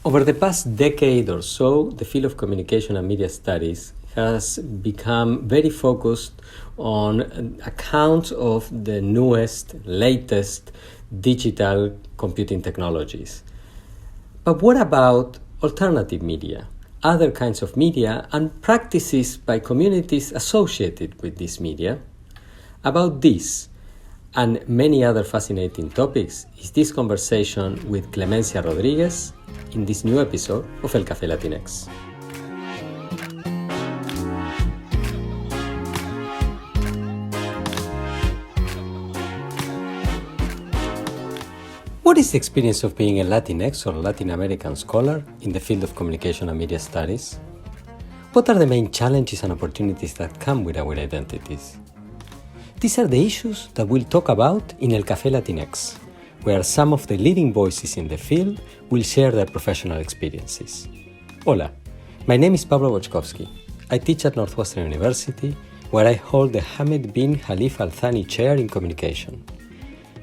Over the past decade or so, the field of communication and media studies has become very focused on accounts of the newest, latest digital computing technologies. But what about alternative media, other kinds of media, and practices by communities associated with this media? About this and many other fascinating topics is this conversation with Clemencia Rodríguez in this new episode of El Café Latinx. What is the experience of being a Latinx or Latin American scholar in the field of communication and media studies? What are the main challenges and opportunities that come with our identities? These are the issues that we'll talk about in El Café Latinx, where some of the leading voices in the field will share their professional experiences. Hola, my name is Pablo Boczkowski. I teach at Northwestern University, where I hold the Hamid bin Khalifa Al Thani Chair in Communication.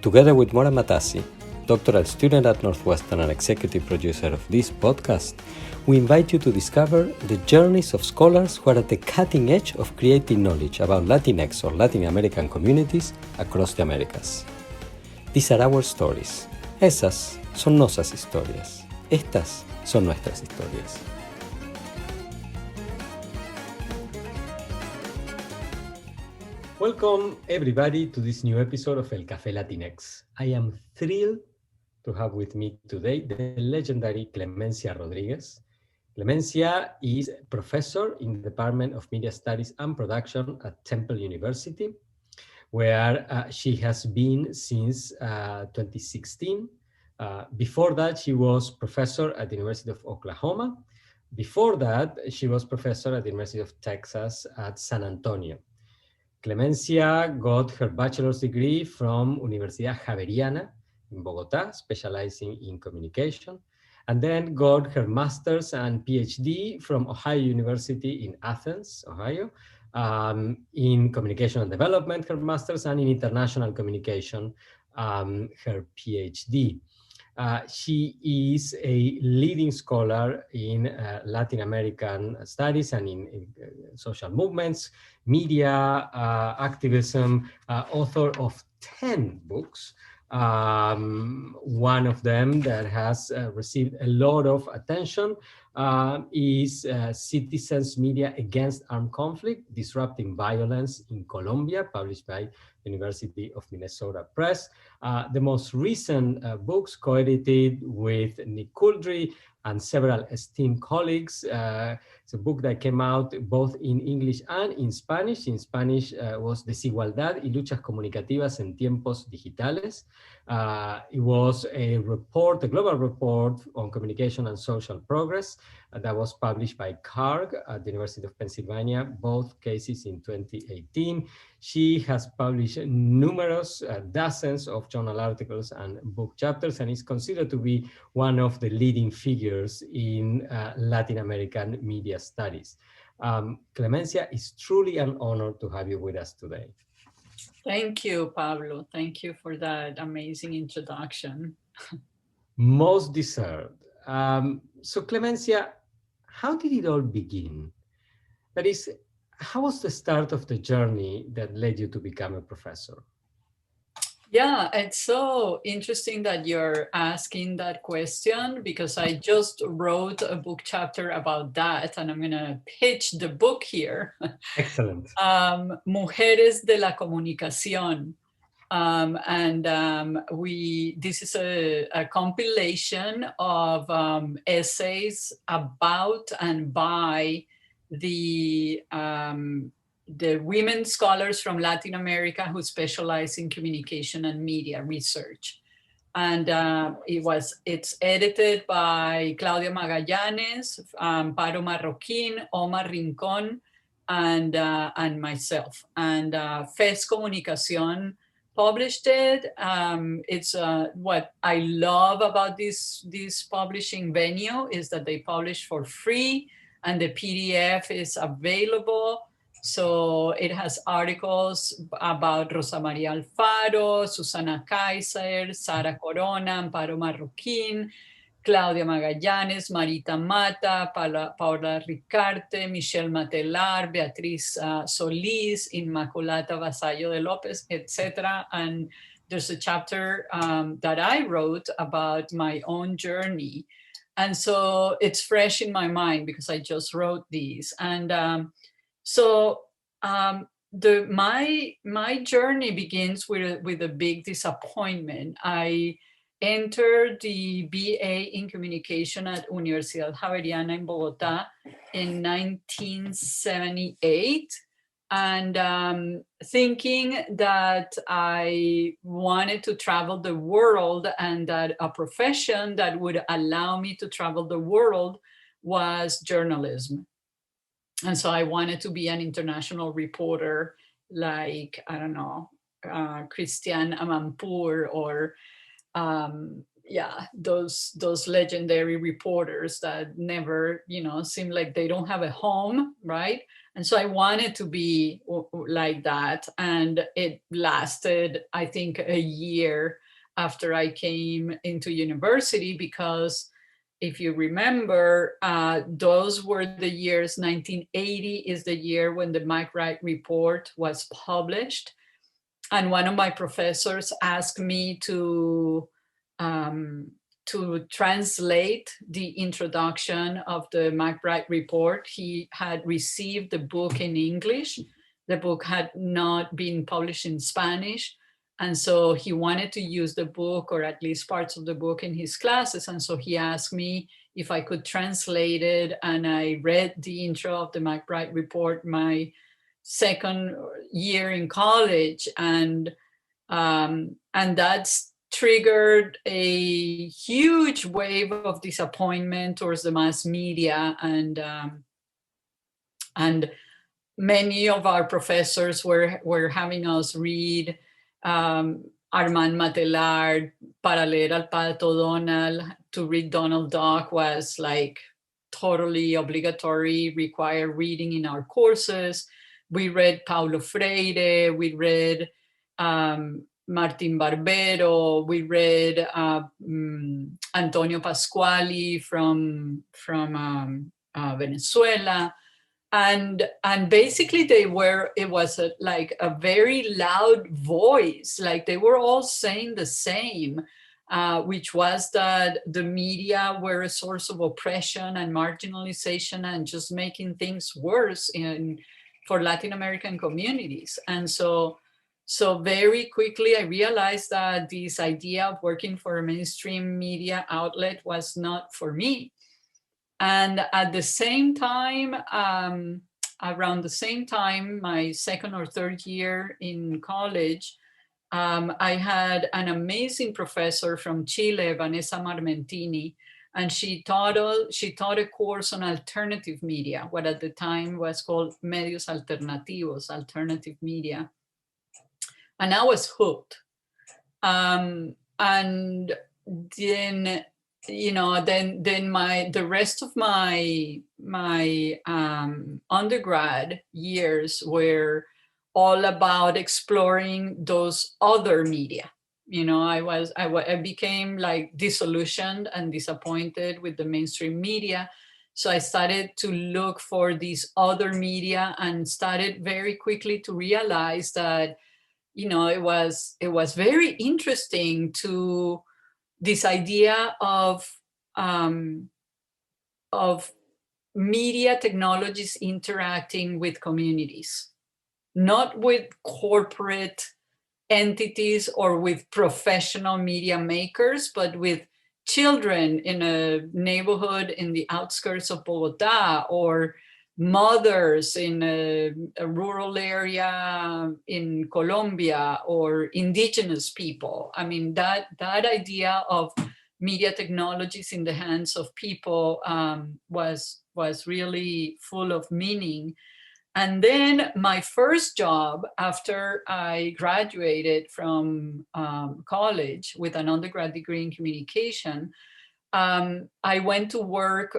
Together with Mora Matassi, doctoral student at Northwestern and executive producer of this podcast, we invite you to discover the journeys of scholars who are at the cutting edge of creating knowledge about Latinx or Latin American communities across the Americas. These are our stories. Esas son nuestras historias. Estas son nuestras historias. Welcome everybody to this new episode of El Café Latinx. I am thrilled to have with me today the legendary Clemencia Rodríguez. Clemencia is professor in the Department of Media Studies and Production at Temple University, where she has been since 2016. Before that, she was professor at the University of Oklahoma. Before that, she was professor at the University of Texas at San Antonio. Clemencia got her bachelor's degree from Universidad Javeriana in Bogotá, specializing in communication, and then got her master's and PhD from Ohio University in Athens, Ohio, in communication and development, her master's, and in international communication, her PhD. She is a leading scholar in Latin American studies and in social movements, media, activism, author of 10 books. One of them that has received a lot of attention is Citizens Media Against Armed Conflict, Disrupting Violence in Colombia, published by University of Minnesota Press. The most recent books co-edited with Nick Couldry and several esteemed colleagues. It's a book that came out both in English and in Spanish. In Spanish was Desigualdad y Luchas Comunicativas en Tiempos Digitales. It was a report, a global report on communication and social progress that was published by CARG at the University of Pennsylvania, both cases in 2018. She has published numerous dozens of journal articles and book chapters and is considered to be one of the leading figures in Latin American media studies. Clemencia, it's truly an honor to have you with us today. Thank you, Pablo. Thank you for that amazing introduction. Most deserved. So Clemencia, how did it all begin? That is, how was the start of the journey that led you to become a professor? Yeah, it's so interesting that you're asking that question because I just wrote a book chapter about that and I'm going to pitch the book here. Excellent. Mujeres de la Comunicación. This is a compilation of essays about and by the women scholars from Latin America who specialize in communication and media research. And it's edited by Claudia Magallanes, Amparo Marroquín, Omar Rincón, and myself. And FES Comunicación published it. It's what I love about this publishing venue is that they publish for free and the PDF is available. So it has articles about Rosa María Alfaro, Susana Kaiser, Sara Corona, Amparo Marroquín, Claudia Magallanes, Marita Mata, Paola Ricarte, Michelle Matelar, Beatriz Solís, Inmaculata Vasallo de Lopez, etc. And there's a chapter that I wrote about my own journey. And so it's fresh in my mind because I just wrote these. And my journey begins with a big disappointment. I entered the BA in communication at Universidad Javeriana in Bogotá in 1978, and thinking that I wanted to travel the world and that a profession that would allow me to travel the world was journalism. And so I wanted to be an international reporter like, I don't know, Christiane Amanpour or those legendary reporters that never, seem like they don't have a home, right? And so I wanted to be like that. And it lasted, I think, a year after I came into university, because if you remember, those were the years. 1980 is the year when the Mike Wright report was published. And one of my professors asked me to translate the introduction of the Mike Wright report. He had received the book in English. The book had not been published in Spanish. And so he wanted to use the book, or at least parts of the book, in his classes. And so he asked me if I could translate it. And I read the intro of the Mike Wright report my second year in college. And that's triggered a huge wave of disappointment towards the mass media. And many of our professors were having us read Armand Matelard, Para leer al Pato Donald. To read Donald Duck was like totally obligatory, required reading in our courses. We read Paulo Freire, we read Martin Barbero, we read Antonio Pasquali from Venezuela. And basically it was like a very loud voice, like they were all saying the same, which was that the media were a source of oppression and marginalization and just making things worse for Latin American communities. And so very quickly I realized that this idea of working for a mainstream media outlet was not for me. And at the same time, around the same time, my second or third year in college, I had an amazing professor from Chile, Vanessa Marmentini, and she taught a course on alternative media, what at the time was called Medios Alternativos, alternative media. And I was hooked. And then the rest of my undergrad years were all about exploring those other media. I became like disillusioned and disappointed with the mainstream media. So I started to look for these other media and started very quickly to realize that, it was very interesting to this idea of media technologies interacting with communities, not with corporate entities or with professional media makers, but with children in a neighborhood in the outskirts of Bogotá, or mothers in a rural area in Colombia, or indigenous people. I mean, that idea of media technologies in the hands of people was really full of meaning. And then my first job after I graduated from college with an undergrad degree in communication, I went to work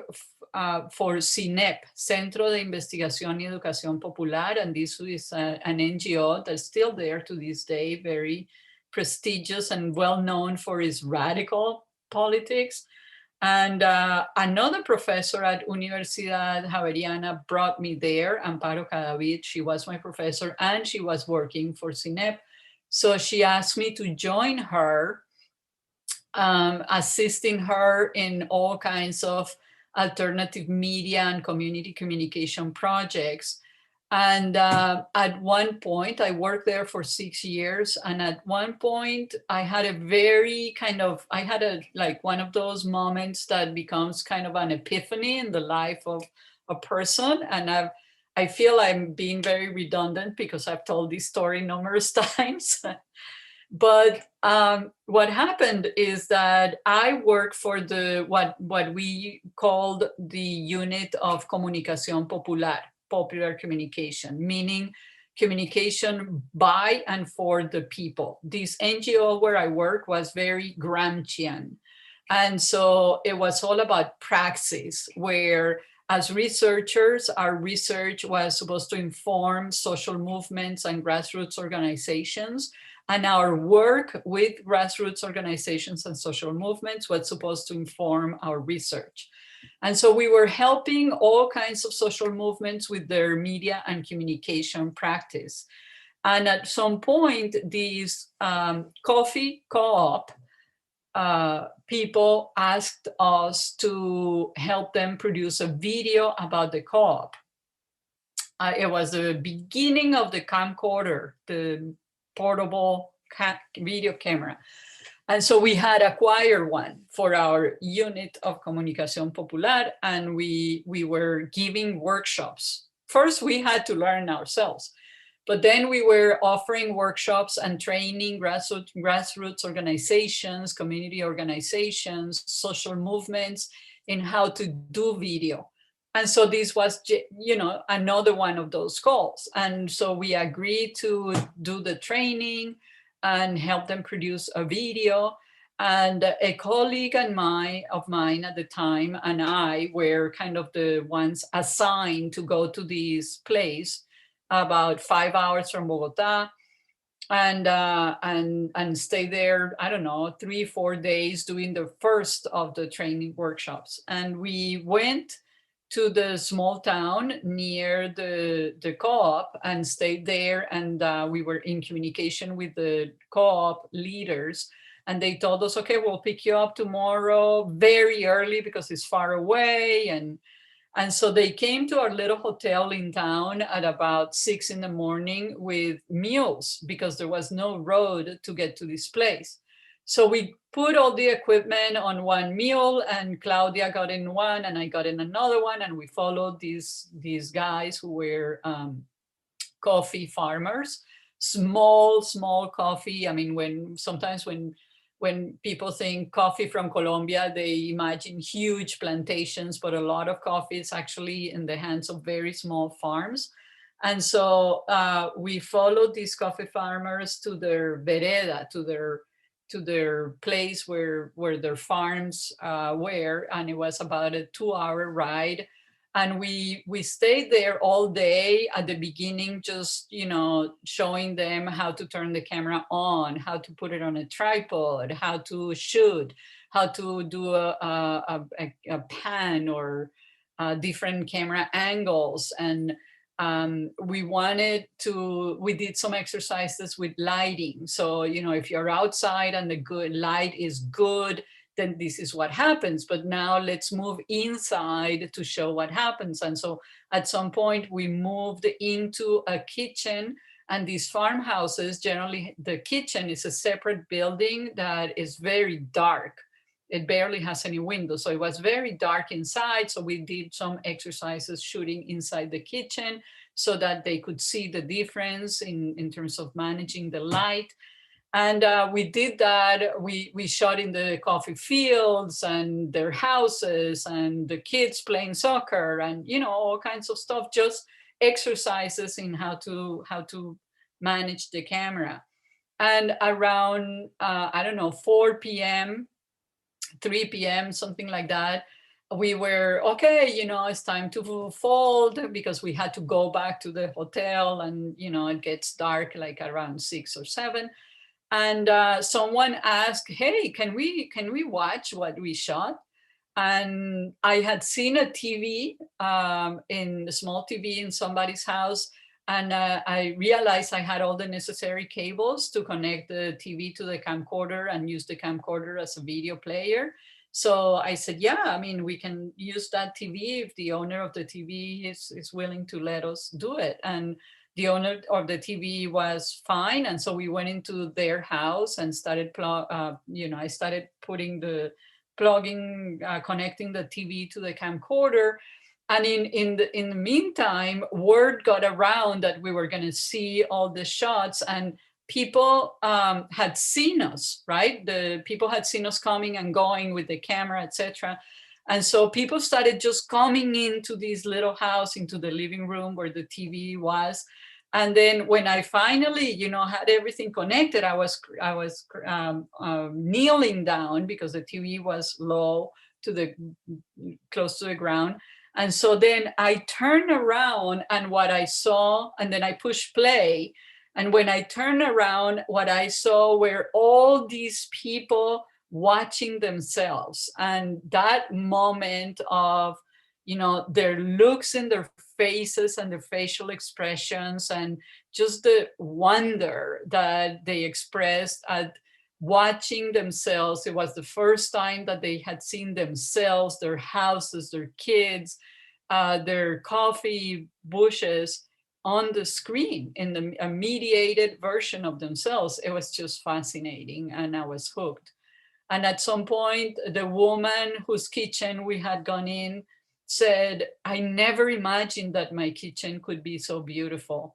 for CINEP, Centro de Investigación y Educación Popular, and this is an NGO that's still there to this day, very prestigious and well known for its radical politics. And another professor at Universidad Javeriana brought me there, Amparo Cadavid. She was my professor and she was working for CINEP. So she asked me to join her, assisting her in all kinds of alternative media and community communication projects. And at one point, I worked there for 6 years. And at one point, I had a very kind of, I had a like one of those moments that becomes kind of an epiphany in the life of a person. And I feel I'm being very redundant because I've told this story numerous times. But what happened is that I worked for the what we called the unit of Comunicación Popular, popular communication, meaning communication by and for the people. This NGO where I work was very Gramscian. And so it was all about praxis, where as researchers, our research was supposed to inform social movements and grassroots organizations. And our work with grassroots organizations and social movements was supposed to inform our research. And so we were helping all kinds of social movements with their media and communication practice. And at some point, these coffee co-op people asked us to help them produce a video about the co-op. It was the beginning of the camcorder, the portable video camera. And so we had acquired one for our unit of Comunicación Popular, and we were giving workshops. First, we had to learn ourselves, but then we were offering workshops and training grassroots organizations, community organizations, social movements in how to do video. And so this was, you know, another one of those calls. And so we agreed to do the training and help them produce a video. And a colleague of mine at the time and I were kind of the ones assigned to go to this place about 5 hours from Bogota and stay there, I don't know, 3-4 days doing the first of the training workshops. And we went to the small town near the co-op and stayed there. And we were in communication with the co-op leaders. And they told us, okay, we'll pick you up tomorrow very early because it's far away. And so they came to our little hotel in town at about 6 in the morning with mules because there was no road to get to this place. So we put all the equipment on one mule, and Claudia got in one and I got in another one, and we followed these guys who were coffee farmers, small coffee. I mean, sometimes when people think coffee from Colombia, they imagine huge plantations, but a lot of coffee is actually in the hands of very small farms. And so we followed these coffee farmers to their vereda, to their place where their farms were, and it was about a 2-hour ride. And we stayed there all day at the beginning, just, you know, showing them how to turn the camera on, how to put it on a tripod, how to shoot, how to do a pan or different camera angles. And we did some exercises with lighting. So, you know, if you're outside and the good light is good, then this is what happens. But now let's move inside to show what happens. And so at some point we moved into a kitchen, and these farmhouses, generally the kitchen is a separate building that is very dark. It barely has any windows. So it was very dark inside. So we did some exercises shooting inside the kitchen so that they could see the difference in terms of managing the light. And we did that. We shot in the coffee fields and their houses and the kids playing soccer and, you know, all kinds of stuff, just exercises in how to manage the camera. And around, I don't know, 4 p.m., 3 p.m., something like that, we were, okay, you know, it's time to fold because we had to go back to the hotel, and, you know, it gets dark like around 6 or 7. And someone asked, hey, can we watch what we shot? And I had seen a TV, in a small TV in somebody's house. And I realized I had all the necessary cables to connect the TV to the camcorder and use the camcorder as a video player. So I said, yeah, I mean, we can use that TV if the owner of the TV is willing to let us do it. And the owner of the TV was fine. And so we went into their house and started, I started connecting the TV to the camcorder. And in the meantime, word got around that we were going to see all the shots, and people had seen us, right? The people had seen us coming and going with the camera, etc. And so people started just coming into this little house, into the living room where the TV was. And then when I finally, had everything connected, I was kneeling down because the TV was low close to the ground. And so then I turned around, and what I saw, and then I pushed play. And when I turned around, what I saw were all these people watching themselves. And that moment of, their looks in their faces and their facial expressions, and just the wonder that they expressed at watching themselves. It was the first time that they had seen themselves, their houses, their kids, their coffee bushes on the screen in a mediated version of themselves. It was just fascinating, and I was hooked. And at some point, the woman whose kitchen we had gone in said, I never imagined that my kitchen could be so beautiful.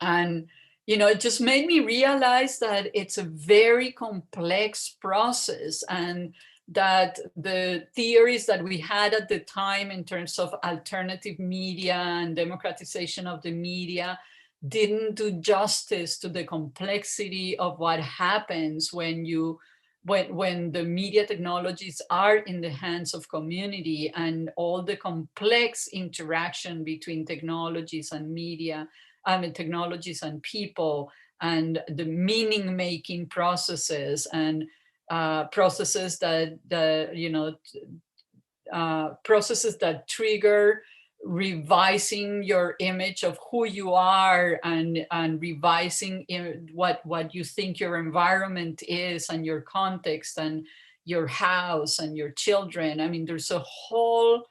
And it just made me realize that it's a very complex process, and that the theories that we had at the time in terms of alternative media and democratization of the media didn't do justice to the complexity of what happens when the media technologies are in the hands of community, and all the complex interaction between technologies and media, technologies and people, and the meaning-making processes, and processes processes that trigger revising your image of who you are, and revising what you think your environment is, and your context, and your house, and your children. I mean, there's a whole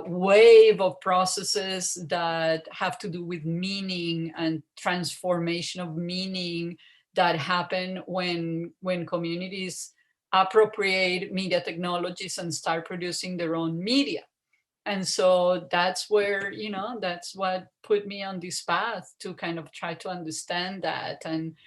wave of processes that have to do with meaning and transformation of meaning that happen when communities appropriate media technologies and start producing their own media. And so that's where, that's what put me on this path to kind of try to understand that, and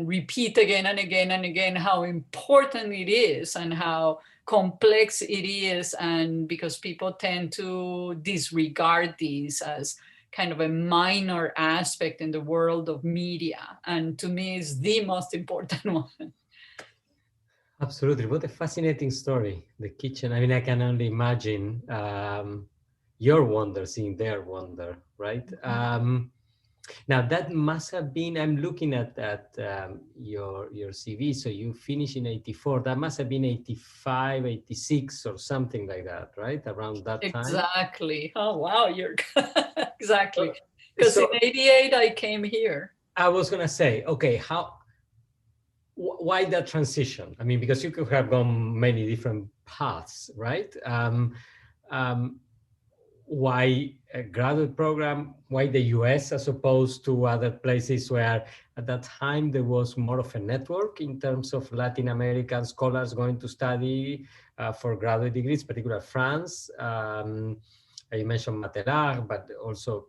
repeat again and again and again how important it is, and how complex it is. And because people tend to disregard these as kind of a minor aspect in the world of media, and to me is the most important one. Absolutely. What a fascinating story. The kitchen. I mean, I can only imagine your wonder seeing their wonder, right? Now that must have been, I'm looking at your CV. So you finished in 84. That must have been 85, 86 or something like that, right? Around that time. Exactly. Oh, wow. You're exactly. Because in 88, I came here. I was going to say, okay, why that transition? I mean, because you could have gone many different paths, right? Why a graduate program? Why the US as opposed to other places where at that time there was more of a network in terms of Latin American scholars going to study for graduate degrees, particularly France. You mentioned Matelar, but also,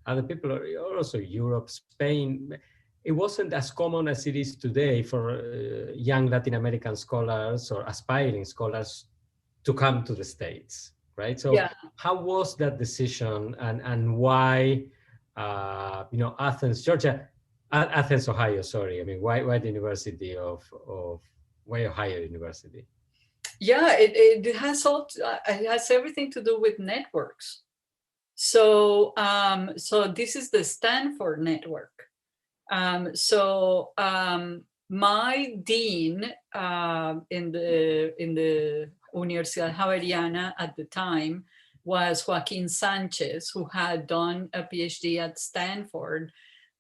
other people, also Europe, Spain. It wasn't as common as it is today for young Latin American scholars or aspiring scholars to come to the States, right? So how was that decision, and why, Athens, Georgia, Athens, Ohio, sorry. I mean, why the University why Ohio University? Yeah, it has everything to do with networks. So this is the Stanford network. my dean in the Universidad Javeriana at the time was Joaquin Sanchez, who had done a PhD at Stanford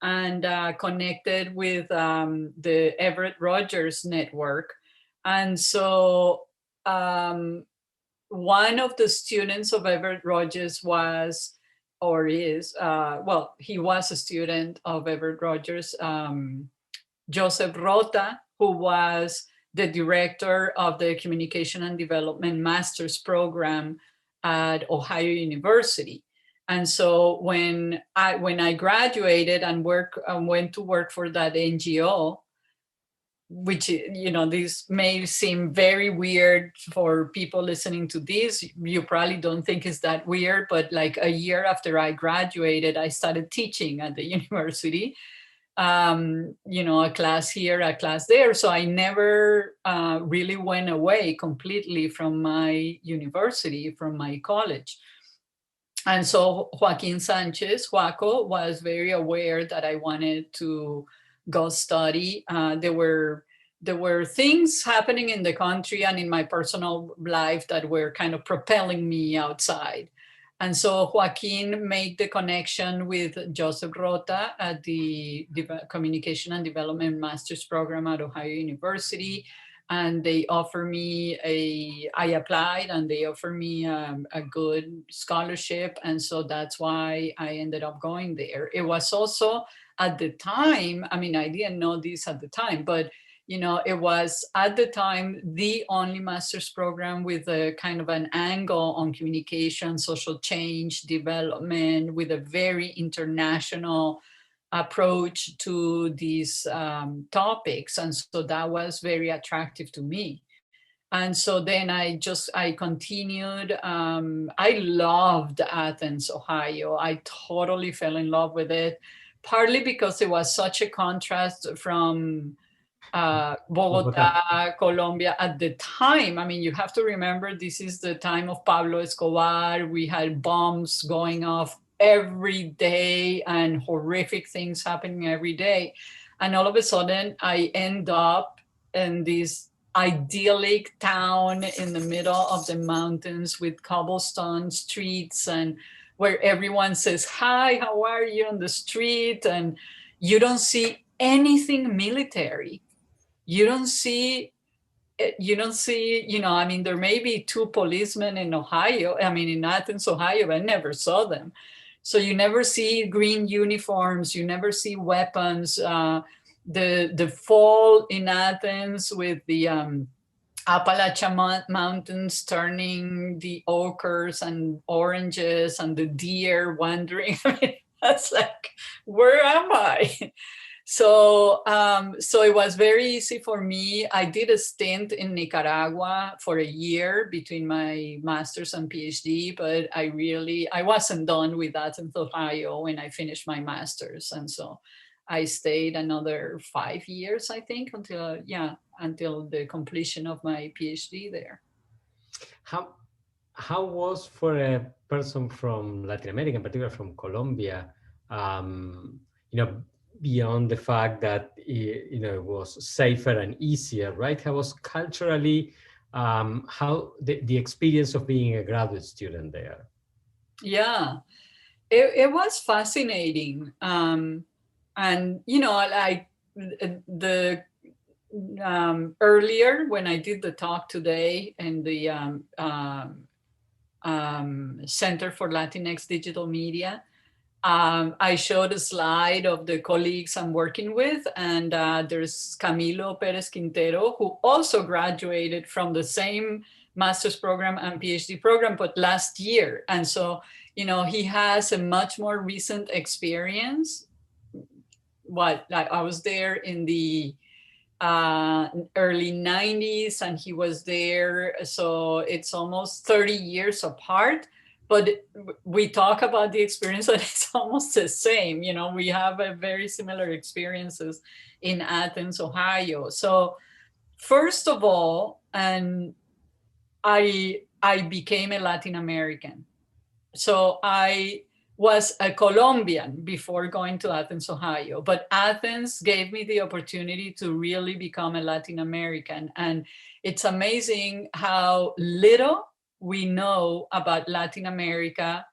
and connected with the Everett Rogers network. And so one of the students of Everett Rogers was, or is, well, he was a student of Everett Rogers, Joseph Rota, who was the director of the Communication and Development Master's Program at Ohio University. And so when I graduated and went to work for that NGO, which, you know, this may seem very weird for people listening to this. You probably don't think it's that weird, but like a year after I graduated, I started teaching at the university. You know, a class here, a class there. So I never really went away completely from my university, from my college. And so Joaquin Sanchez, Joaco, was very aware that I wanted to go study. There were things happening in the country and in my personal life that were kind of propelling me outside. And so Joaquin made the connection with Joseph Rota at the Communication and Development Master's Program at Ohio University. And they offered me I applied and they offered me a good scholarship. And so that's why I ended up going there. It was also at the time, I mean, I didn't know this at the time, but you know, it was at the time the only master's program with a kind of an angle on communication, social change, development, with a very international approach to these topics. And so that was very attractive to me. And so then I continued. I loved Athens, Ohio. I totally fell in love with it, partly because it was such a contrast from Bogota, Colombia at the time. I mean, you have to remember, this is the time of Pablo Escobar. We had bombs going off every day and horrific things happening every day. And all of a sudden, I end up in this idyllic town in the middle of the mountains with cobblestone streets, and where everyone says, "Hi, how are you?" on the street. And you don't see anything military. You don't see, you know, I mean, there may be 2 policemen in Ohio, I mean, in Athens, Ohio, but I never saw them. So you never see green uniforms, you never see weapons. The fall in Athens with the Appalachian Mountains turning the ochres and oranges and the deer wandering. I mean, that's like, where am I? So it was very easy for me. I did a stint in Nicaragua for a year between my master's and PhD, but I wasn't done with that in Ohio when I finished my master's. And so I stayed another 5 years, I think, until the completion of my PhD there. How was for a person from Latin America, in particular from Colombia, you know, beyond the fact that it was safer and easier, right? How was culturally, how the experience of being a graduate student there? Yeah, it was fascinating. And, you know, like the earlier when I did the talk today in the Center for Latinx Digital Media, I showed a slide of the colleagues I'm working with, and there's Camilo Perez Quintero, who also graduated from the same master's program and PhD program, but last year. And so, you know, he has a much more recent experience. I was there in the early 90s, and he was there, so it's almost 30 years apart. But we talk about the experience and it's almost the same. You know, we have a very similar experiences in Athens, Ohio. So first of all, and I became a Latin American. So I was a Colombian before going to Athens, Ohio. But Athens gave me the opportunity to really become a Latin American. And it's amazing how little we know about Latin America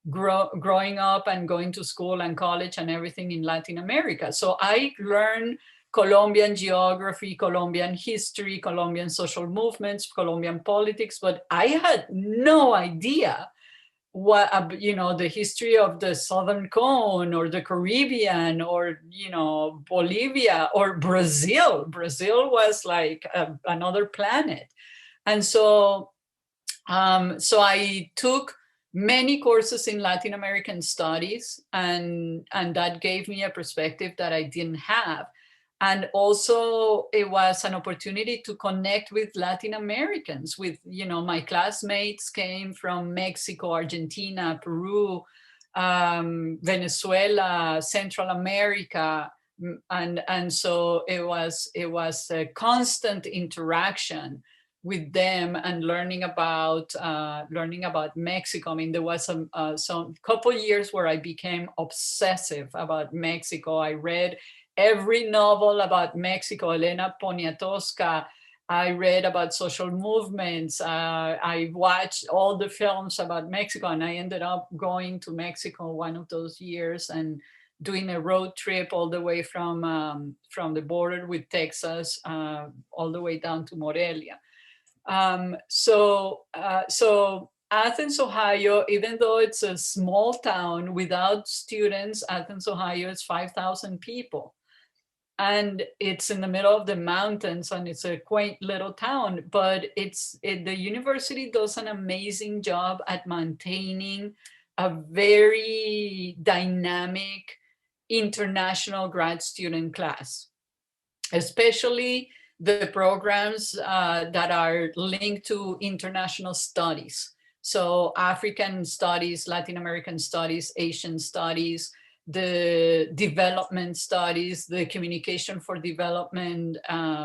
growing up and going to school and college and everything in Latin America. So I learned Colombian geography, Colombian history, Colombian social movements, Colombian politics, but I had no idea what, the history of the Southern Cone or the Caribbean or, Bolivia or Brazil. Brazil was like another planet. And so I took many courses in Latin American studies, and that gave me a perspective that I didn't have. And also it was an opportunity to connect with Latin Americans. My classmates came from Mexico, Argentina, Peru, Venezuela, Central America. And so it was a constant interaction with them and learning about Mexico. I mean, there was some couple years where I became obsessive about Mexico. I read every novel about Mexico, Elena Poniatowska. I read about social movements. I watched all the films about Mexico, and I ended up going to Mexico one of those years and doing a road trip all the way from the border with Texas all the way down to Morelia. So Athens, Ohio, even though it's a small town without students, Athens, Ohio is 5,000 people. And it's in the middle of the mountains, and it's a quaint little town, but the university does an amazing job at maintaining a very dynamic international grad student class, especially the programs that are linked to international studies. So African studies, Latin American studies, Asian studies, the development studies, the communication for development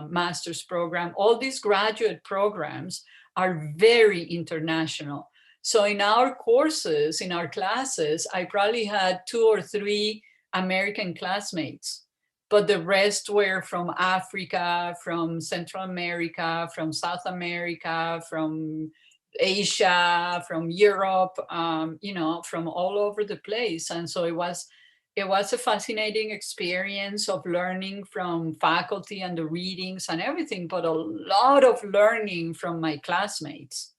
master's program, all these graduate programs are very international. So in our courses, in our classes, I probably had 2 or 3 American classmates, but the rest were from Africa, from Central America, from South America, from Asia, from Europe, from all over the place. And so it was a fascinating experience of learning from faculty and the readings and everything, but a lot of learning from my classmates.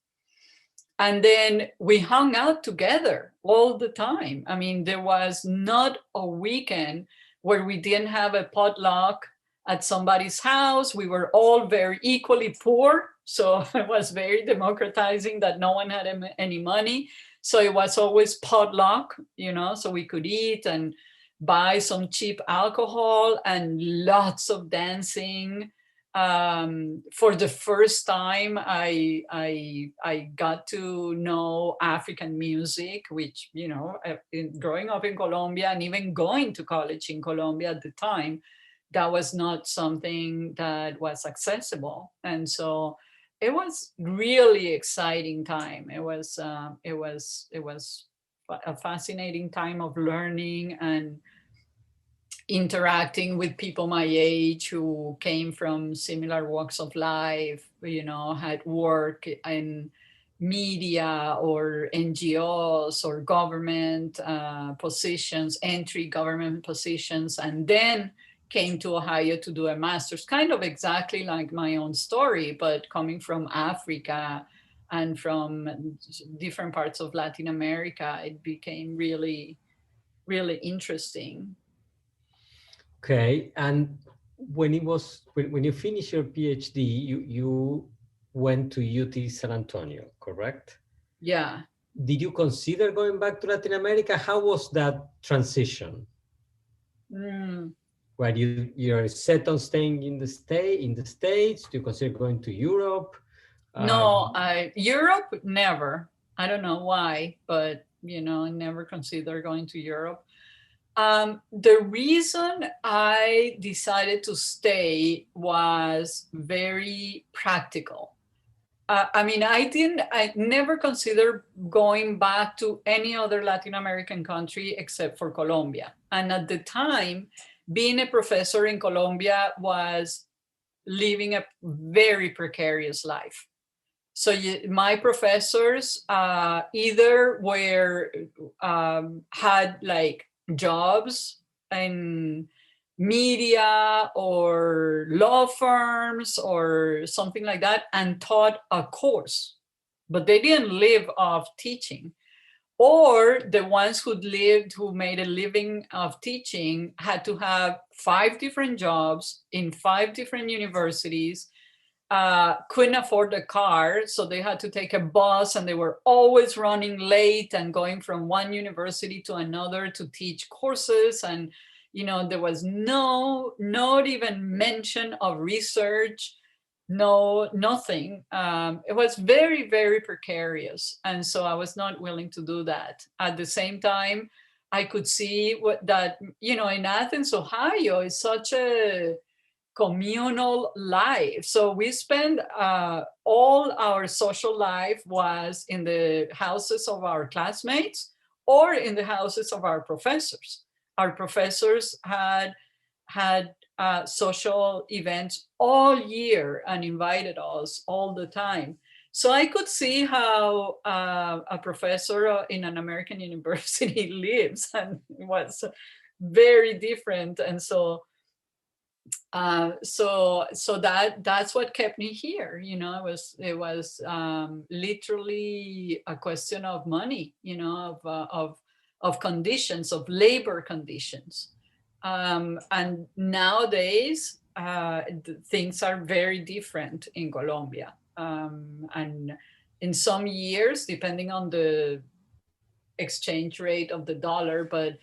And then we hung out together all the time. I mean, there was not a weekend where we didn't have a potluck at somebody's house. We were all very equally poor. So it was very democratizing that no one had any money. So it was always potluck, so we could eat and buy some cheap alcohol and lots of dancing. For the first time, I got to know African music, which, growing up in Colombia and even going to college in Colombia at the time, that was not something that was accessible. And so it was really exciting time. It was a fascinating time of learning and interacting with people my age who came from similar walks of life, had work in media or NGOs or government positions, entry government positions, and then came to Ohio to do a master's, kind of exactly like my own story, but coming from Africa and from different parts of Latin America, it became really, really interesting. Okay, and when you finished your PhD, you went to UT San Antonio, correct? Yeah. Did you consider going back to Latin America? How was that transition? Were you're set on staying in the States? Do you consider going to Europe? No, Europe, never. I don't know why, but I never considered going to Europe. The reason I decided to stay was very practical. I never considered going back to any other Latin American country except for Colombia. And at the time, being a professor in Colombia was living a very precarious life. So my professors either were had like jobs in media or law firms or something like that and taught a course, but they didn't live off teaching. Or the ones who made a living of teaching had to have 5 different jobs in 5 different universities, couldn't afford a car, so they had to take a bus, and they were always running late and going from one university to another to teach courses. And there was not even mention of research, nothing. It was very, very precarious, and so I was not willing to do that. At the same time, I could see that in Athens, Ohio, is such a communal life. So we spend all our social life was in the houses of our classmates or in the houses of our professors. Our professors had social events all year and invited us all the time. So I could see how a professor in an American university lives, and it was very different. And so that's what kept me here. It was literally a question of money, of conditions, of labor conditions. And nowadays, things are very different in Colombia. And in some years, depending on the exchange rate of the dollar, but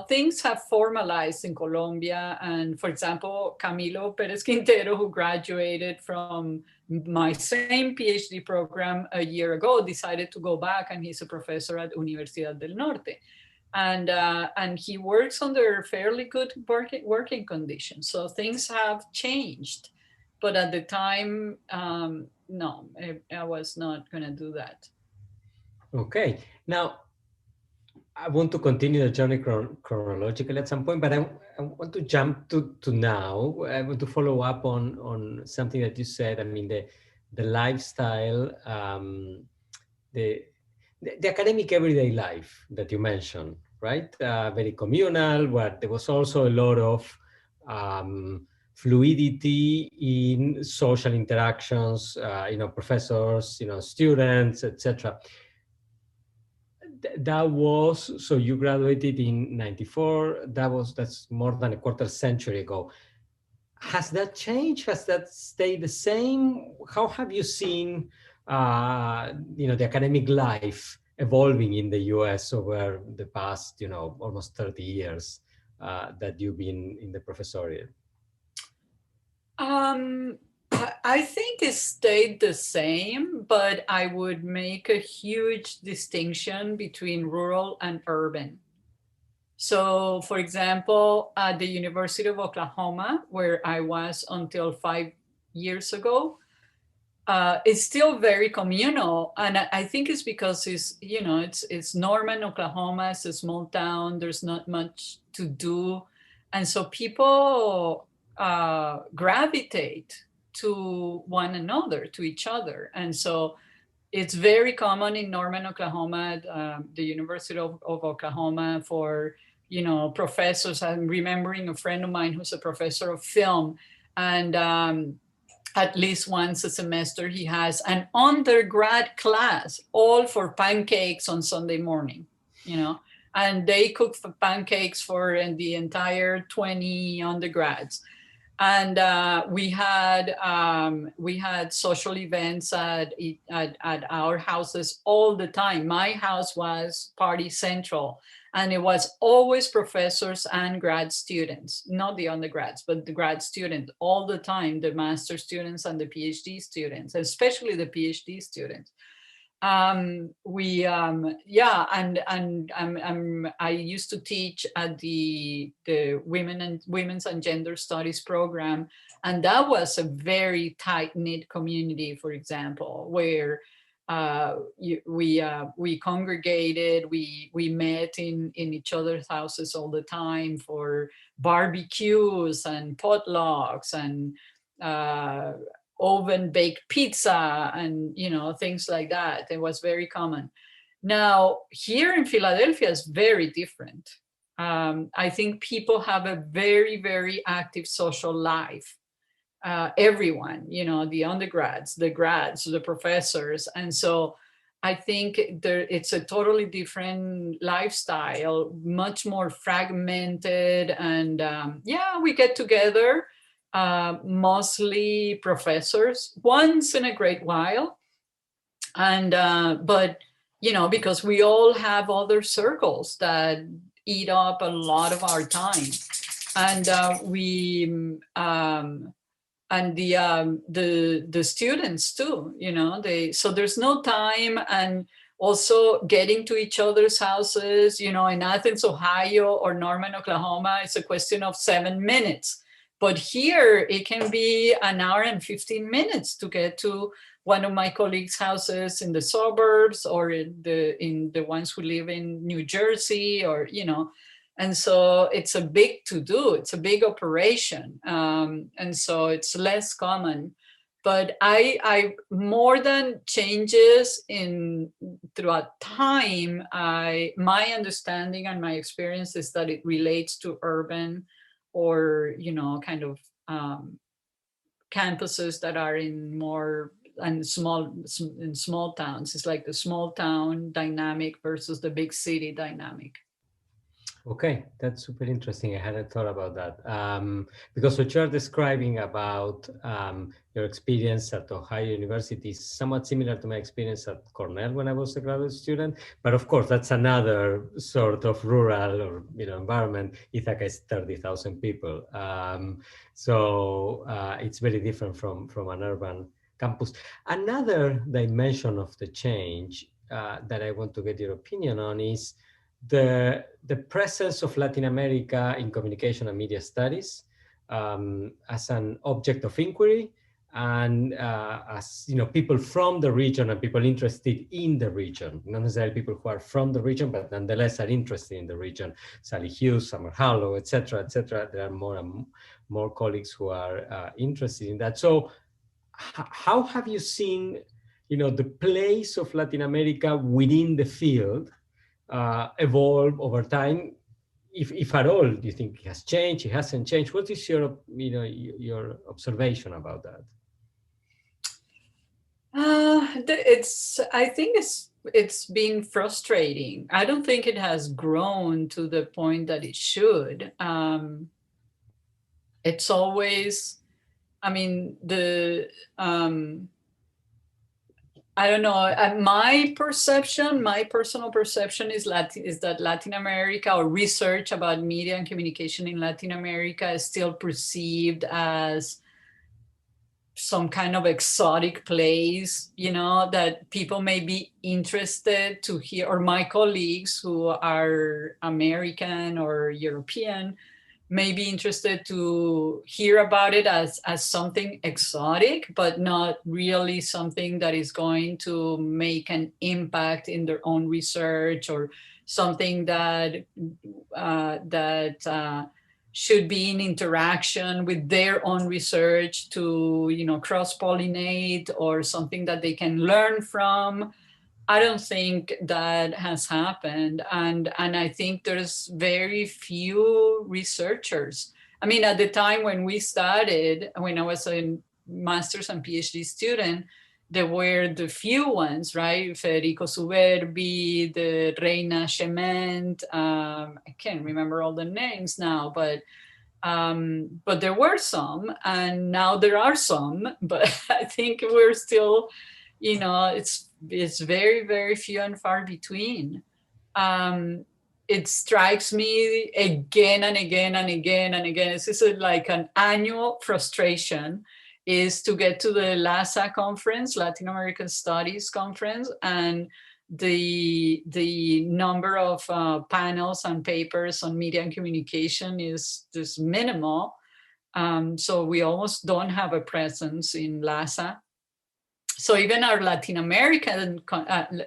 things have formalized in Colombia. And for example, Camilo Perez Quintero, who graduated from my same PhD program a year ago, decided to go back, and he's a professor at Universidad del Norte. And he works under fairly good working conditions. So things have changed. But at the time, no, I was not going to do that. Okay. Now, I want to continue the journey chronologically at some point, but I want to jump to now. I want to follow up on something that you said. I mean, the lifestyle, the academic everyday life that you mentioned, right? Very communal, where there was also a lot of fluidity in social interactions, professors, students, etc. That was, so you graduated in 94. That's more than a quarter century ago. Has that changed? Has that stayed the same? How have you seen, the academic life evolving in the US over the past, almost 30 years that you've been in the professoriate? I think it stayed the same, but I would make a huge distinction between rural and urban. So, for example, at the University of Oklahoma, where I was until 5 years ago, it's still very communal, and I think it's because it's Norman, Oklahoma. It's a small town. There's not much to do, and so people gravitate to one another, to each other. And so it's very common in Norman, Oklahoma, the University of Oklahoma, for professors. I'm remembering a friend of mine who's a professor of film, and at least once a semester he has an undergrad class all for pancakes on Sunday morning, and they cook for pancakes for the entire 20 undergrads. And we had social events at our houses all the time. My house was party central, and it was always professors and grad students, not the undergrads, but the grad students all the time, the master students and the PhD students, especially the PhD students. Yeah, and I used to teach at the women's and gender studies program, and that was a very tight knit community. For example, where we congregated, we met in each other's houses all the time for barbecues and potlucks and oven baked pizza and things like that. It was very common. Now here in Philadelphia is very different. I think people have a very, very active social life. Everyone, the undergrads, the grads, the professors, and so I think it's a totally different lifestyle, much more fragmented, and yeah, we get together, mostly professors once in a great while, and but because we all have other circles that eat up a lot of our time, and and the students too, so there's no time. And also getting to each other's houses, in Athens, Ohio, or Norman, Oklahoma, it's a question of 7 minutes. But here it can be an hour and 15 minutes to get to one of my colleagues' houses in the suburbs, or in the ones who live in New Jersey, or and so it's a big to-do, it's a big operation, and so it's less common. But I more than changes throughout time, my understanding and my experience is that it relates to urban, or kind of campuses that are in small towns. It's like the small town dynamic versus the big city dynamic. Okay, that's super interesting. I hadn't thought about that. Because what you're describing about your experience at Ohio University is somewhat similar to my experience at Cornell when I was a graduate student. But of course, that's another sort of rural or environment. Ithaca is 30,000 people. So it's very different from an urban campus. Another dimension of the change that I want to get your opinion on is the presence of Latin America in communication and media studies as an object of inquiry, and as people from the region and people interested in the region, not necessarily people who are from the region, but nonetheless are interested in the region. Sally Hughes, Summer Harlow, etc., etc. There are more and more colleagues who are interested in that. So, how have you seen, the place of Latin America within the field evolve over time, if at all? Do you think it has changed? It hasn't changed? What is your observation about that? I think it's been frustrating. I don't think it has grown to the point that it should. It's always, I don't know. My personal perception is that Latin America, or research about media and communication in Latin America, is still perceived as some kind of exotic place, that people may be interested to hear, or my colleagues who are American or European may be interested to hear about it as something exotic, but not really something that is going to make an impact in their own research, or something that should be in interaction with their own research to cross-pollinate, or something that they can learn from. I don't think that has happened. And I think there's very few researchers. At the time when we started, when I was a master's and PhD student, there were the few ones, right? Federico Suberbi, the Reina Chement. I can't remember all the names now, but there were some, and now there are some, but I think we're still, it's very, very few and far between. It strikes me again and again and again and again. This is like an annual frustration. is to get to the LASA conference, Latin American Studies conference, and the number of panels and papers on media and communication is just minimal. So we almost don't have a presence in LASA. So even our Latin American,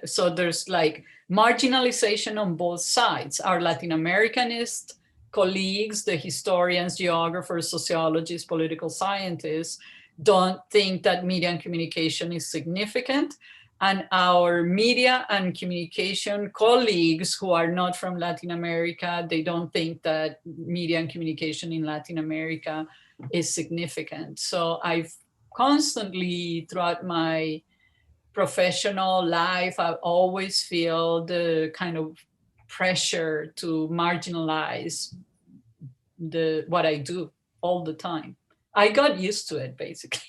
so there's like marginalization on both sides. Our Latin Americanist colleagues, the historians, geographers, sociologists, political scientists, don't think that media and communication is significant. And our media and communication colleagues who are not from Latin America, they don't think that media and communication in Latin America is significant. So I've constantly, throughout my professional life, I always feel the kind of pressure to marginalize what I do all the time. I got used to it, basically.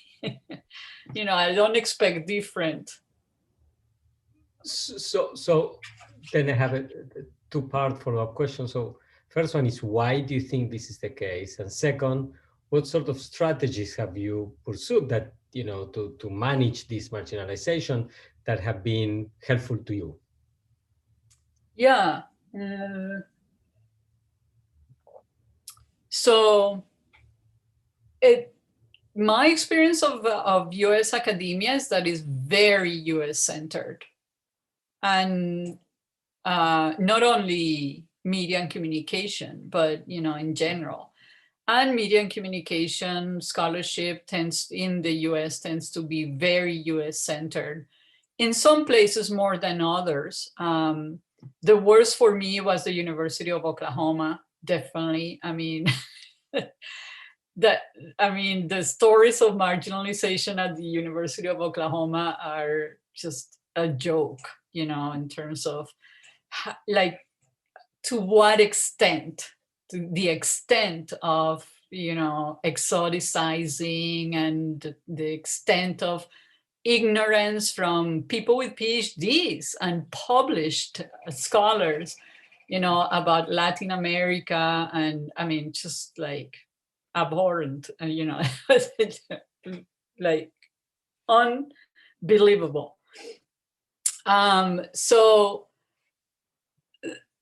You know, I don't expect different. So then I have a two-part follow-up question. So first one is, why do you think this is the case? And second, what sort of strategies have you pursued that, you know, to manage this marginalization that have been helpful to you? Yeah. So my experience of US academia is that it's very US centered. And not only media and communication, but, you know, in general. And media and communication scholarship in the US tends to be very US centered. In some places more than others. The worst for me was the University of Oklahoma, definitely. I mean, the stories of marginalization at the University of Oklahoma are just a joke, you know, in terms of like to what extent, to the extent of, you know, exoticizing and the extent of ignorance from people with PhDs and published scholars, you know, about Latin America. And I mean, just like abhorrent, you know, like unbelievable.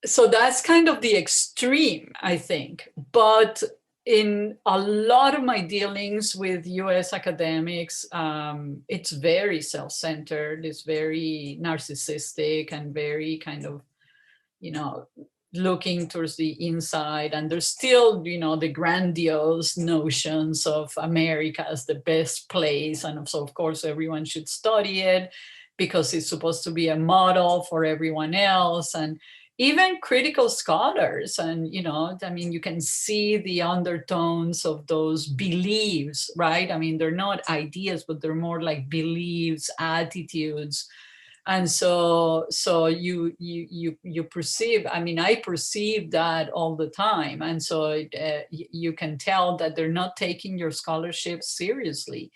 So that's kind of the extreme, I think. But in a lot of my dealings with US academics, it's very self-centered, it's very narcissistic and very kind of, you know, looking towards the inside. And there's still, you know, the grandiose notions of America as the best place. And so, of course, everyone should study it because it's supposed to be a model for everyone else. And even critical scholars, and, you know, I mean, you can see the undertones of those beliefs, right? I mean, they're not ideas, but they're more like beliefs, attitudes. And so you perceive, I mean, I perceive that all the time. And so you can tell that they're not taking your scholarship seriously.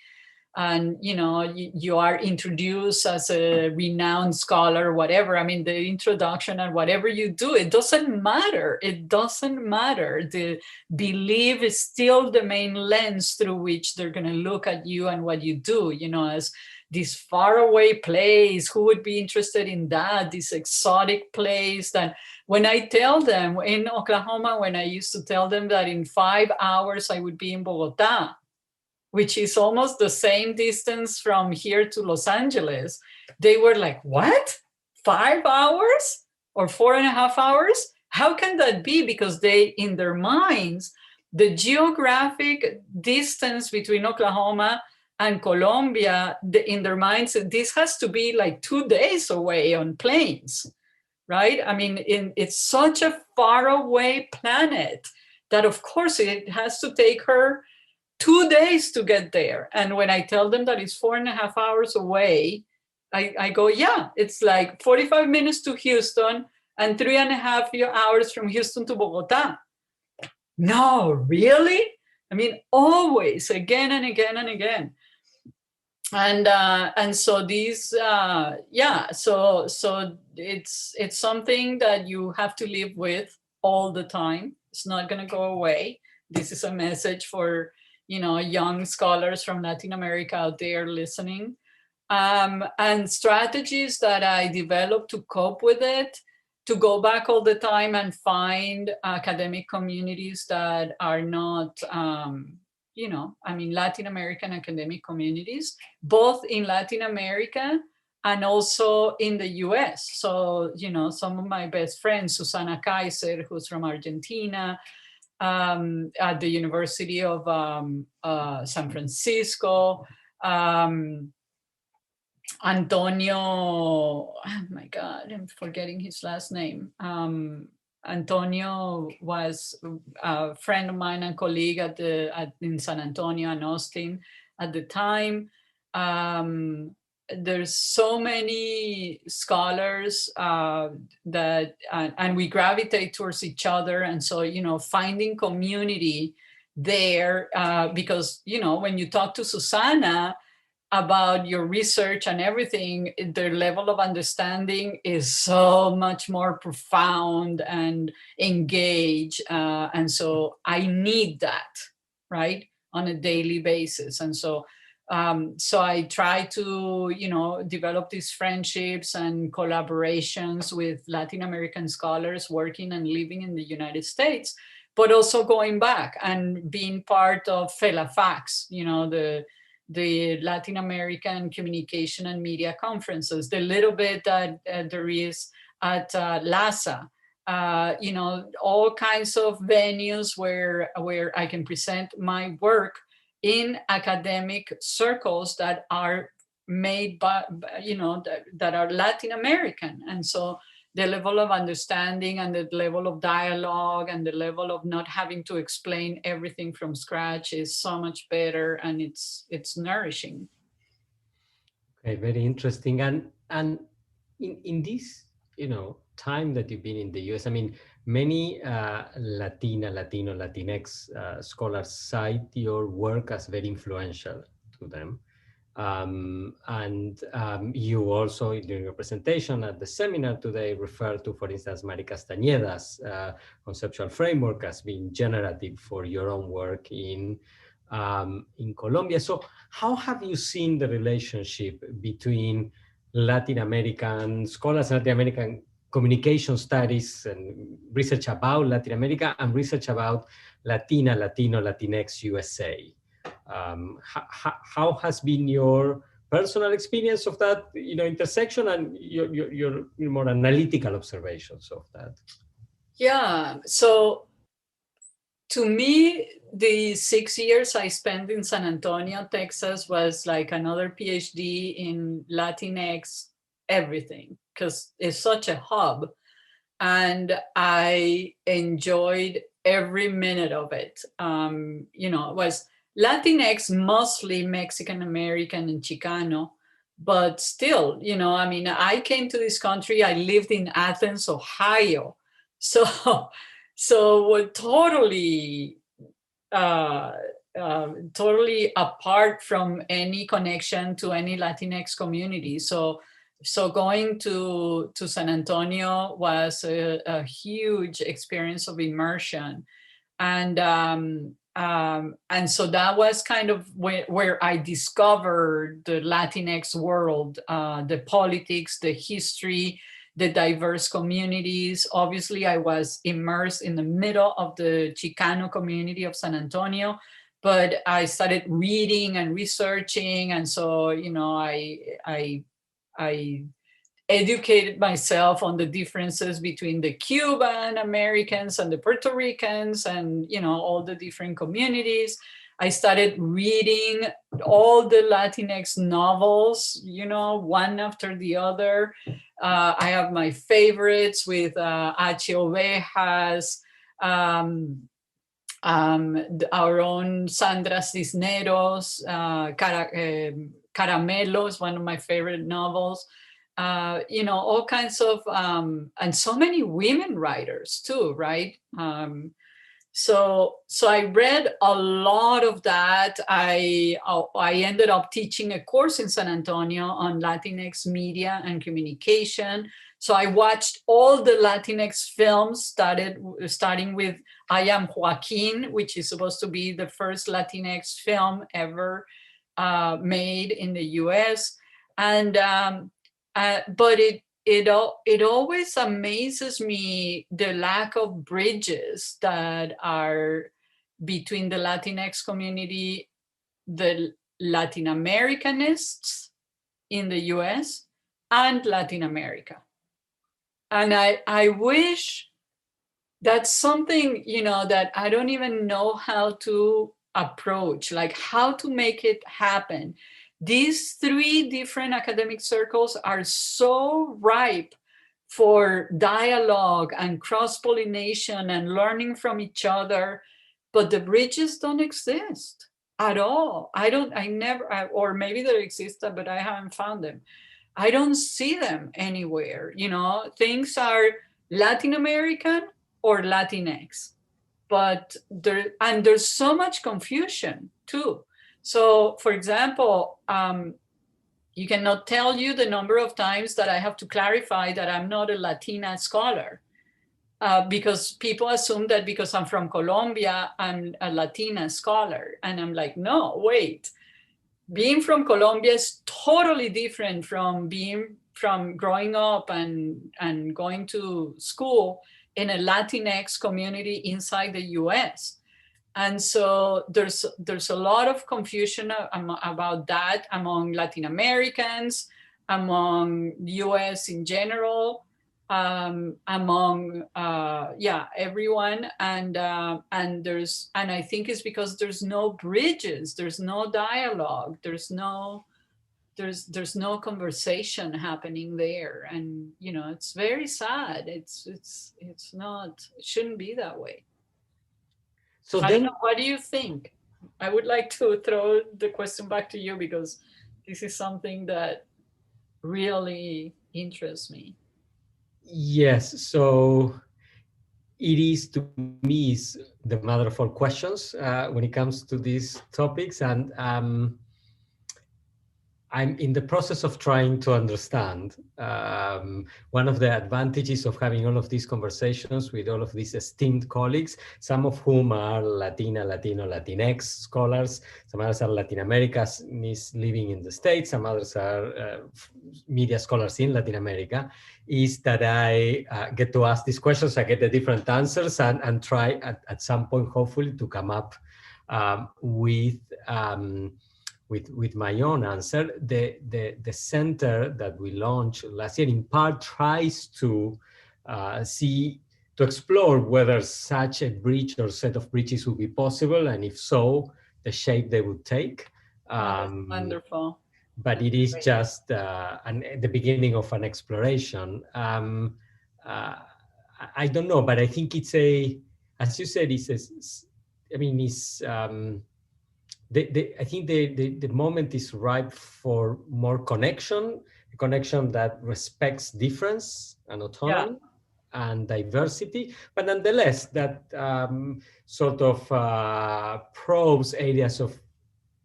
And, you know, you are introduced as a renowned scholar, whatever. I mean, the introduction and whatever you do, it doesn't matter. It doesn't matter. The belief is still the main lens through which they're going to look at you and what you do, you know, as this faraway place. Who would be interested in that? This exotic place that when I tell them in Oklahoma, when I used to tell them that in 5 hours I would be in Bogota, which is almost the same distance from here to Los Angeles, they were like, what? 5 hours or 4.5 hours? How can that be? Because they, in their minds, the geographic distance between Oklahoma and Colombia, in their minds, this has to be like 2 days away on planes, right? I mean, it's such a faraway planet that, of course, it has to take her 2 days to get there. And when I tell them that it's 4.5 hours away, I go, yeah, it's like 45 minutes to Houston and 3.5 hours from Houston to Bogota. No, really? I mean, always, again and again and again. And so these, so it's something that you have to live with all the time. It's not going to go away. This is a message for, young scholars from Latin America out there listening. And strategies that I developed to cope with it, to go back all the time and find academic communities that are not, Latin American academic communities, both in Latin America and also in the US. So, some of my best friends, Susana Kaiser, who's from Argentina, at the University of San Francisco, Antonio, oh my God, I'm forgetting his last name. Antonio was a friend of mine and colleague in San Antonio and Austin at the time. There's so many scholars that, and we gravitate towards each other. And so, finding community there, because, when you talk to Susana about your research and everything, their level of understanding is so much more profound and engaged. And so I need that, right, on a daily basis. And so I try to, develop these friendships and collaborations with Latin American scholars working and living in the United States, but also going back and being part of FELAFAX, the Latin American Communication and Media Conferences, the little bit that there is at LASA, all kinds of venues where I can present my work in academic circles that are made by, that are Latin American. And so the level of understanding and the level of dialogue and the level of not having to explain everything from scratch is so much better, and it's nourishing. Okay, very interesting. And in this, time that you've been in the US, I mean, many Latino, Latinx scholars cite your work as very influential to them. You also, during your presentation at the seminar today, referred to, for instance, Mari Castañeda's conceptual framework as being generative for your own work in Colombia. So how have you seen the relationship between Latin American scholars, Latin American communication studies and research about Latin America and research about Latino, Latinx USA? How has been your personal experience of that, intersection, and your more analytical observations of that? Yeah, so to me, the 6 years I spent in San Antonio, Texas, was like another PhD in Latinx everything, because it's such a hub. And I enjoyed every minute of it. It was Latinx, mostly Mexican American and Chicano, but still, I came to this country, I lived in Athens, Ohio. So totally, totally apart from any connection to any Latinx community. So going to San Antonio was a huge experience of immersion. And so that was kind of where I discovered the Latinx world, the politics, the history, the diverse communities. Obviously, I was immersed in the middle of the Chicano community of San Antonio, but I started reading and researching. And so, I educated myself on the differences between the Cuban Americans and the Puerto Ricans and, all the different communities. I started reading all the Latinx novels, one after the other. I have my favorites with H. Ovejas, our own Sandra Cisneros, Caramelo is one of my favorite novels. All kinds of, and so many women writers too, right? So I read a lot of that. I ended up teaching a course in San Antonio on Latinx media and communication. So I watched all the Latinx films, starting with I Am Joaquin, which is supposed to be the first Latinx film ever made in the US. And but it always amazes me the lack of bridges that are between the Latinx community, the Latin Americanists in the US, and Latin America. And I wish that's something, that I don't even know how to approach, like how to make it happen. These three different academic circles are so ripe for dialogue and cross-pollination and learning from each other, but the bridges don't exist at all. Or maybe they exist, but I haven't found them. I don't see them anywhere. Things are Latin American or Latinx, but there's so much confusion too. So, for example, you cannot tell you the number of times that I have to clarify that I'm not a Latina scholar, because people assume that because I'm from Colombia, I'm a Latina scholar. And I'm like, no, wait. Being from Colombia is totally different from growing up and going to school in a Latinx community inside the US. And so there's a lot of confusion about that among Latin Americans, among US in general, among everyone. And I think it's because there's no bridges, there's no dialogue, there's no conversation happening there. And it's very sad. It's not, it shouldn't be that way. So I don't know, what do you think? I would like to throw the question back to you, because this is something that really interests me. Yes, so it is, to me, is the mother of all questions when it comes to these topics. And I'm in the process of trying to understand. One of the advantages of having all of these conversations with all of these esteemed colleagues, some of whom are Latino, Latinx scholars, some others are Latin Americans living in the States, some others are media scholars in Latin America, is that I get to ask these questions, I get the different answers, and try at some point, hopefully, to come up with my own answer. The center that we launched last year in part tries to explore whether such a bridge or set of bridges would be possible, and if so, the shape they would take. That's wonderful. But it is just the beginning of an exploration. I don't know, but I think it's as you said, I think the moment is ripe for more connection, a connection that respects difference and autonomy and diversity, but nonetheless that sort of probes areas of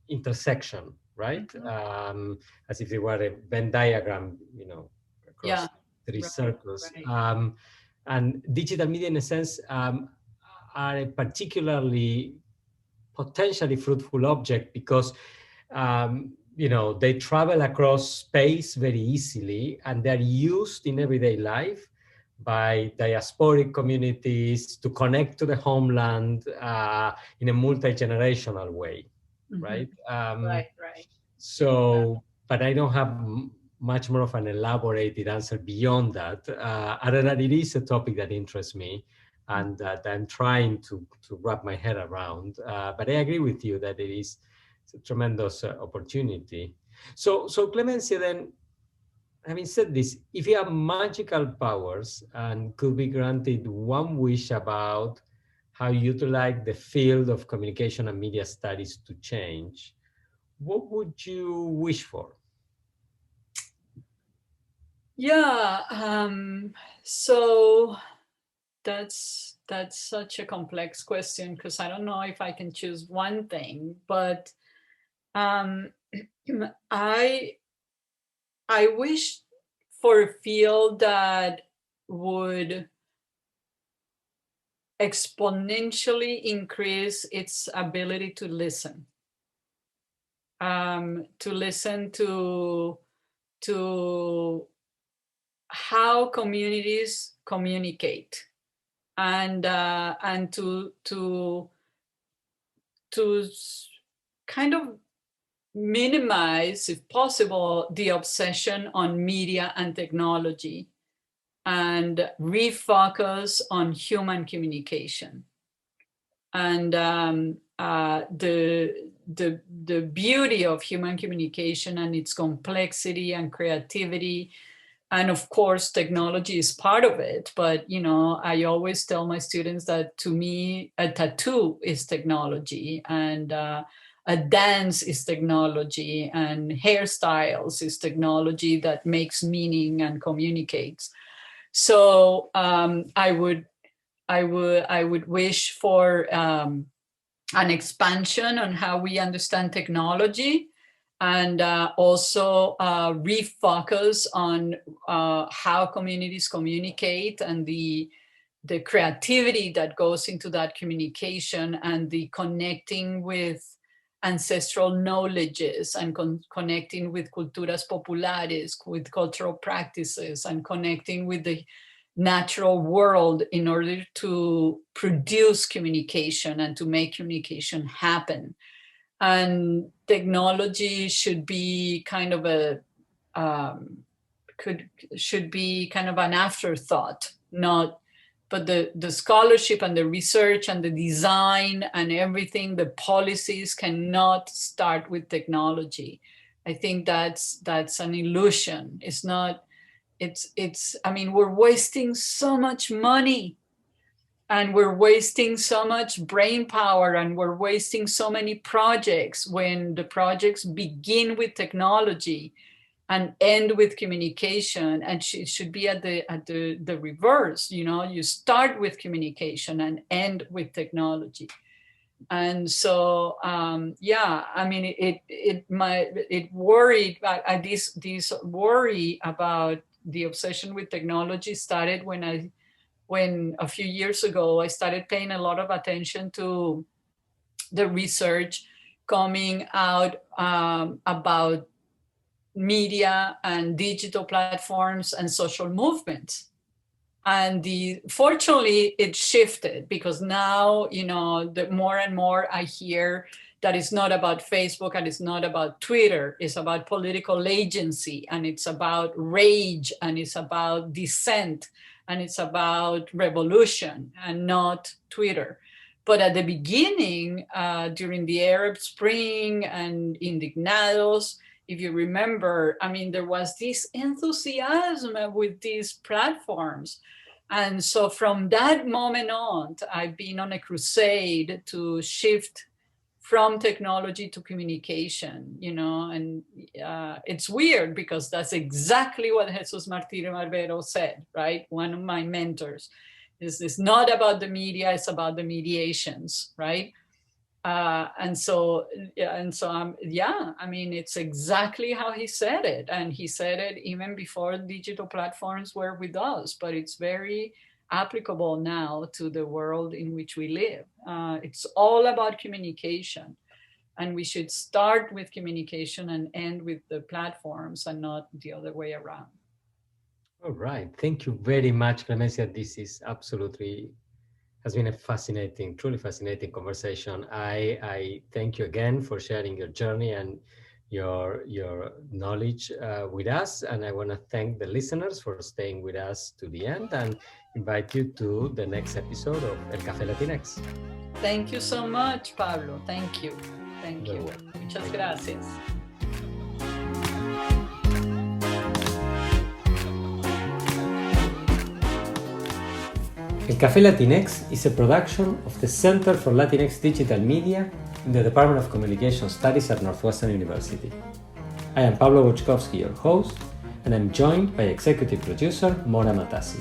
intersection, right? Mm-hmm. As if it were a Venn diagram, across three circles. Right. And digital media, in a sense, are a particularly potentially fruitful object because they travel across space very easily, and they're used in everyday life by diasporic communities to connect to the homeland in a multi-generational way. Mm-hmm. Right? Right. So, but I don't have much more of an elaborated answer beyond that, other than it is a topic that interests me and that I'm trying to wrap my head around. But I agree with you that it's a tremendous opportunity. So Clemencia, then, having said this, if you have magical powers and could be granted one wish about how you'd like the field of communication and media studies to change, what would you wish for? Yeah, so that's That's such a complex question, because I don't know if I can choose one thing, but I wish for a field that would exponentially increase its ability to listen to how communities communicate, and to kind of minimize, if possible, the obsession on media and technology, and refocus on human communication. And the beauty of human communication and its complexity and creativity, and of course technology is part of it. But I always tell my students that, to me, a tattoo is technology, and a dance is technology, and hairstyles is technology that makes meaning and communicates. So I would wish for an expansion on how we understand technology, and also refocus on how communities communicate, and the creativity that goes into that communication, and the connecting with ancestral knowledges, and connecting with culturas populares, with cultural practices, and connecting with the natural world in order to produce communication and to make communication happen. And technology should be kind of should be kind of an afterthought, but the scholarship and the research and the design and everything, the policies cannot start with technology. I think that's an illusion. It's not. I mean, we're wasting so much money, and we're wasting so much brain power, and we're wasting so many projects, when the projects begin with technology and end with communication. And it should be at the reverse. You start with communication and end with technology. And so I mean, it worried. This worry about the obsession with technology started when a few years ago I started paying a lot of attention to the research coming out about media and digital platforms and social movements. And fortunately, it shifted, because now, the more and more I hear that it's not about Facebook, and it's not about Twitter, it's about political agency, and it's about rage, and it's about dissent, and it's about revolution, and not Twitter. But at the beginning, during the Arab Spring and Indignados, if you remember, I mean, there was this enthusiasm with these platforms. And so from that moment on, I've been on a crusade to shift from technology to communication, and it's weird, because that's exactly what Jesus Martírio Barbero said, right? One of my mentors. It's not about the media, it's about the mediations, right? And so I mean, it's exactly how he said it. And he said it even before digital platforms were with us, but it's very applicable now to the world in which we live. It's all about communication, and we should start with communication and end with the platforms, and not the other way around. All right. Thank you very much, Clemencia. This is has been a fascinating, truly fascinating conversation. I thank you again for sharing your journey and your knowledge with us. And I want to thank the listeners for staying with us to the end, and invite you to the next episode of El Café Latinx. Thank you so much, Pablo. Thank you. Thank you. Muchas gracias. El Café Latinx is a production of the Center for Latinx Digital Media in the Department of Communication Studies at Northwestern University. I am Pablo Boczkowski, your host, and I'm joined by executive producer Mora Matassi.